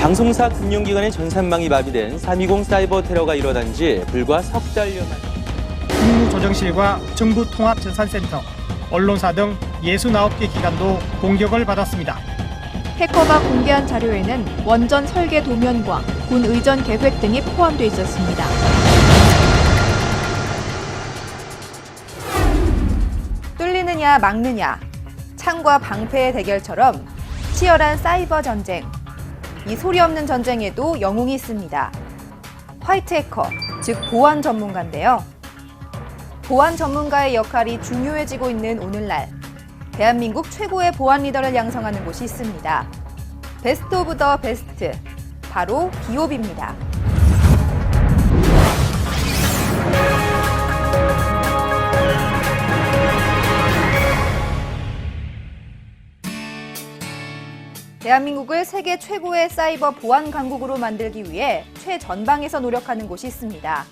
방송사 금융기관의 전산망이 마비된 320 사이버 테러가 일어난 지 불과 석 달여 만 국무조정실과 정부통합전산센터, 언론사 등 69개 기관도 공격을 받았습니다. 해커가 공개한 자료에는 원전 설계 도면과 군 의전 계획 등이 포함되어 있었습니다. 뚫리느냐 막느냐, 창과 방패의 대결처럼 치열한 사이버 전쟁. 이 소리 없는 전쟁에도 영웅이 있습니다. 화이트 해커, 즉 보안 전문가인데요. 보안 전문가의 역할이 중요해지고 있는 오늘날, 대한민국 최고의 보안 리더를 양성하는 곳이 있습니다. 베스트 오브 더 베스트, 바로 비옵입니다. 대한민국을 세계 최고의 사이버 보안 강국으로 만들기 위해 최전방에서 노력하는 곳이 있습니다.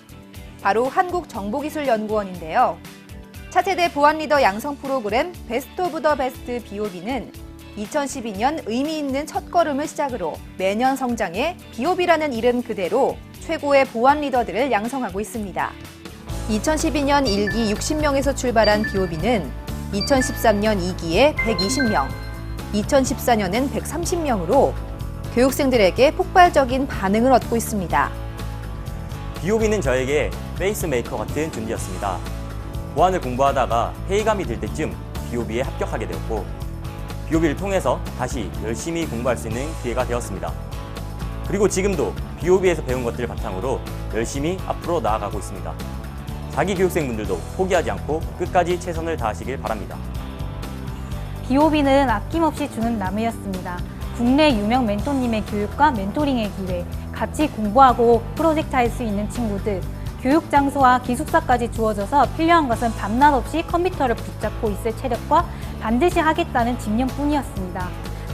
바로 한국정보기술연구원인데요. 차세대 보안 리더 양성 프로그램 베스트 오브 더 베스트 비오비는 2012년 의미 있는 첫걸음을 시작으로 매년 성장해 비오비라는 이름 그대로 최고의 보안 리더들을 양성하고 있습니다. 2012년 1기 60명에서 출발한 비오비는 2013년 2기에 120명, 2014년엔 130명으로 교육생들에게 폭발적인 반응을 얻고 있습니다. 비오비는 저에게 페이스메이커 같은 존재였습니다. 보안을 공부하다가 회의감이 들 때쯤 비오비에 합격하게 되었고, 비오비를 통해서 다시 열심히 공부할 수 있는 기회가 되었습니다. 그리고 지금도 비오비에서 배운 것들을 바탕으로 열심히 앞으로 나아가고 있습니다. 자기 교육생분들도 포기하지 않고 끝까지 최선을 다하시길 바랍니다. 비오비는 아낌없이 주는 나무였습니다. 국내 유명 멘토님의 교육과 멘토링의 기회, 같이 공부하고 프로젝트 할 수 있는 친구들, 교육 장소와 기숙사까지 주어져서 필요한 것은 밤낮 없이 컴퓨터를 붙잡고 있을 체력과 반드시 하겠다는 집념뿐이었습니다.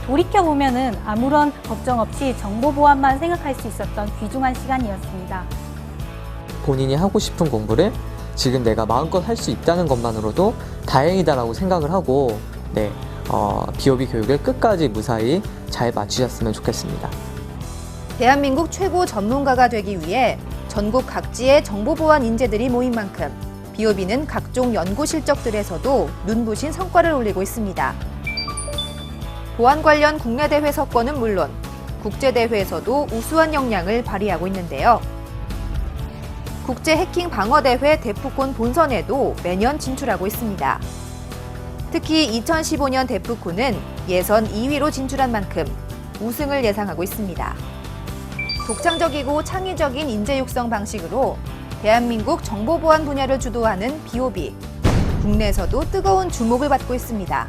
돌이켜보면은 아무런 걱정 없이 정보 보안만 생각할 수 있었던 귀중한 시간이었습니다. 본인이 하고 싶은 공부를 지금 내가 마음껏 할 수 있다는 것만으로도 다행이다라고 생각을 하고, 비오비 교육을 끝까지 무사히 잘 마치셨으면 좋겠습니다. 대한민국 최고 전문가가 되기 위해 전국 각지의 정보보안 인재들이 모인 만큼 비오비는 각종 연구 실적들에서도 눈부신 성과를 올리고 있습니다. 보안 관련 국내 대회 석권은 물론 국제대회에서도 우수한 역량을 발휘하고 있는데요. 국제 해킹 방어대회 데프콘 본선에도 매년 진출하고 있습니다. 특히 2015년 데프콘은 예선 2위로 진출한 만큼 우승을 예상하고 있습니다. 독창적이고 창의적인 인재 육성 방식으로 대한민국 정보보안 분야를 주도하는 비오비. 국내에서도 뜨거운 주목을 받고 있습니다.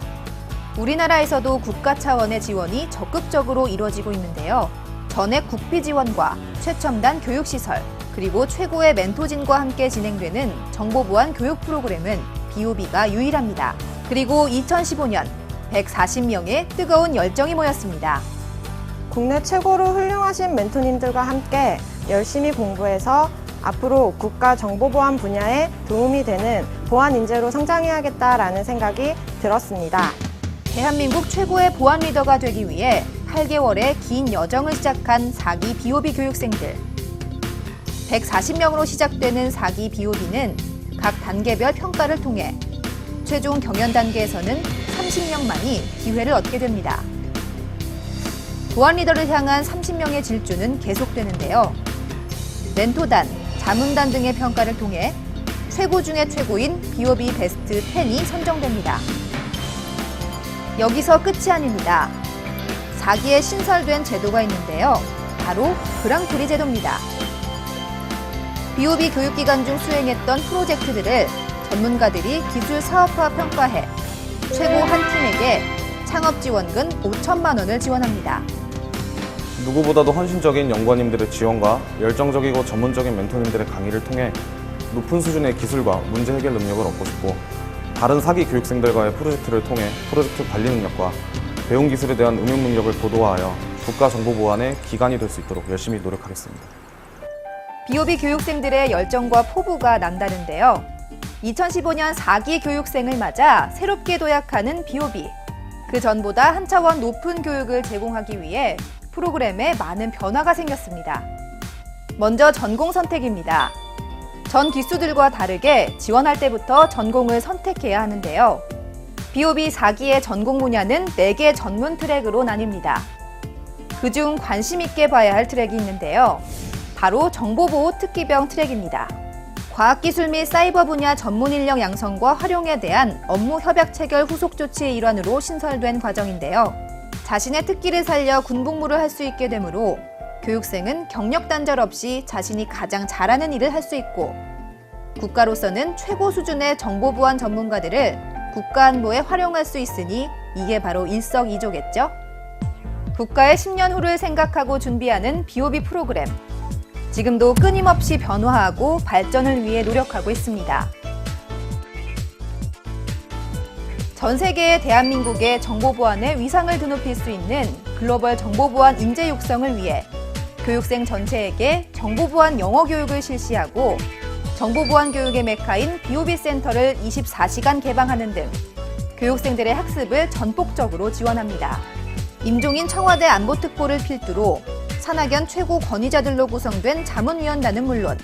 우리나라에서도 국가 차원의 지원이 적극적으로 이루어지고 있는데요. 전액 국비 지원과 최첨단 교육시설, 그리고 최고의 멘토진과 함께 진행되는 정보보안 교육 프로그램은 비오비가 유일합니다. 그리고 2015년 140명의 뜨거운 열정이 모였습니다. 국내 최고로 훌륭하신 멘토님들과 함께 열심히 공부해서 앞으로 국가 정보보안 분야에 도움이 되는 보안 인재로 성장해야겠다라는 생각이 들었습니다. 대한민국 최고의 보안 리더가 되기 위해 8개월의 긴 여정을 시작한 4기 비오비 교육생들. 140명으로 시작되는 4기 비오비는 각 단계별 평가를 통해 최종 경연 단계에서는 30명만이 기회를 얻게 됩니다. 보안 리더를 향한 30명의 질주는 계속되는데요. 멘토단, 자문단 등의 평가를 통해 최고 중에 최고인 비오비 베스트 10이 선정됩니다. 여기서 끝이 아닙니다. 4기에 신설된 제도가 있는데요. 바로 그랑프리 제도입니다. 비오비 교육기간 중 수행했던 프로젝트들을 전문가들이 기술 사업화 평가해 최고 한 팀에게 창업지원금 5천만 원을 지원합니다. 누구보다도 헌신적인 연구원님들의 지원과 열정적이고 전문적인 멘토님들의 강의를 통해 높은 수준의 기술과 문제 해결 능력을 얻고 싶고, 다른 4기 교육생들과의 프로젝트를 통해 프로젝트 관리 능력과 배운 기술에 대한 응용 능력을 고도화하여 국가정보보안의 기관이 될 수 있도록 열심히 노력하겠습니다. 비오비 교육생들의 열정과 포부가 남다른데요. 2015년 4기 교육생을 맞아 새롭게 도약하는 비오비. 그 전보다 한 차원 높은 교육을 제공하기 위해 프로그램에 많은 변화가 생겼습니다. 먼저 전공 선택입니다. 전 기수들과 다르게 지원할 때부터 전공을 선택해야 하는데요. BOB 4기의 전공 분야는 4개 전문 트랙으로 나뉩니다. 그중 관심 있게 봐야 할 트랙이 있는데요. 바로 정보보호 특기병 트랙입니다. 과학기술 및 사이버 분야 전문 인력 양성과 활용에 대한 업무 협약 체결 후속 조치의 일환으로 신설된 과정인데요. 자신의 특기를 살려 군복무를 할 수 있게 되므로 교육생은 경력 단절 없이 자신이 가장 잘하는 일을 할 수 있고 국가로서는 최고 수준의 정보보안 전문가들을 국가안보에 활용할 수 있으니 이게 바로 일석이조겠죠? 국가의 10년 후를 생각하고 준비하는 BOB 프로그램. 지금도 끊임없이 변화하고 발전을 위해 노력하고 있습니다. 전 세계의 대한민국의 정보보안의 위상을 드높일 수 있는 글로벌 정보보안 인재 육성을 위해 교육생 전체에게 정보보안 영어 교육을 실시하고 정보보안 교육의 메카인 BOB 센터를 24시간 개방하는 등 교육생들의 학습을 전폭적으로 지원합니다. 임종인 청와대 안보특보를 필두로 산학연 최고 권위자들로 구성된 자문위원단은 물론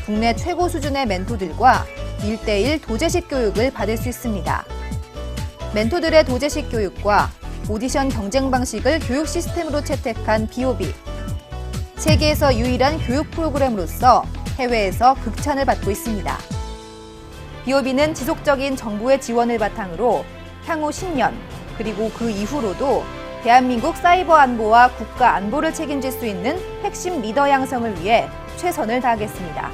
국내 최고 수준의 멘토들과 1:1 도제식 교육을 받을 수 있습니다. 멘토들의 도제식 교육과 오디션 경쟁 방식을 교육 시스템으로 채택한 BOB. 세계에서 유일한 교육 프로그램으로서 해외에서 극찬을 받고 있습니다. BOB는 지속적인 정부의 지원을 바탕으로 향후 10년, 그리고 그 이후로도 대한민국 사이버 안보와 국가 안보를 책임질 수 있는 핵심 리더 양성을 위해 최선을 다하겠습니다.